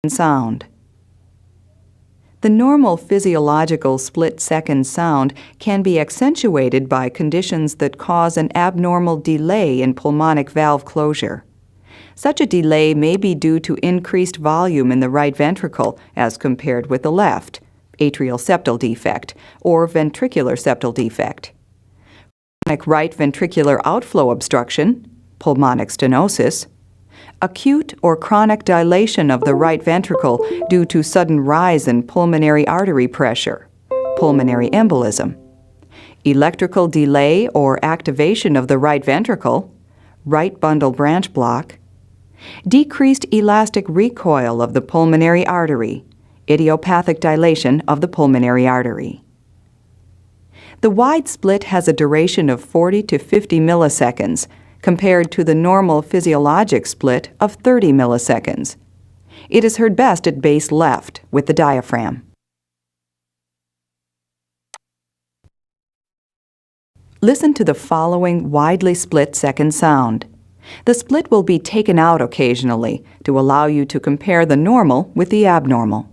sound. The normal physiological split-second sound can be accentuated by conditions that cause an abnormal delay in pulmonic valve closure. Such a delay may be due to increased volume in the right ventricle as compared with the left, atrial septal defect, or ventricular septal defect. Chronic right ventricular outflow obstruction, pulmonic stenosis, acute or chronic dilation of the right ventricle due to sudden rise in pulmonary artery pressure, pulmonary embolism, electrical delay or activation of the right ventricle, right bundle branch block, decreased elastic recoil of the pulmonary artery, idiopathic dilation of the pulmonary artery. The wide split has a duration of 40 to 50 milliseconds, compared to the normal physiologic split of 30 milliseconds. It is heard best at base left with the diaphragm. Listen to the following widely split second sound. The split will be taken out occasionally to allow you to compare the normal with the abnormal.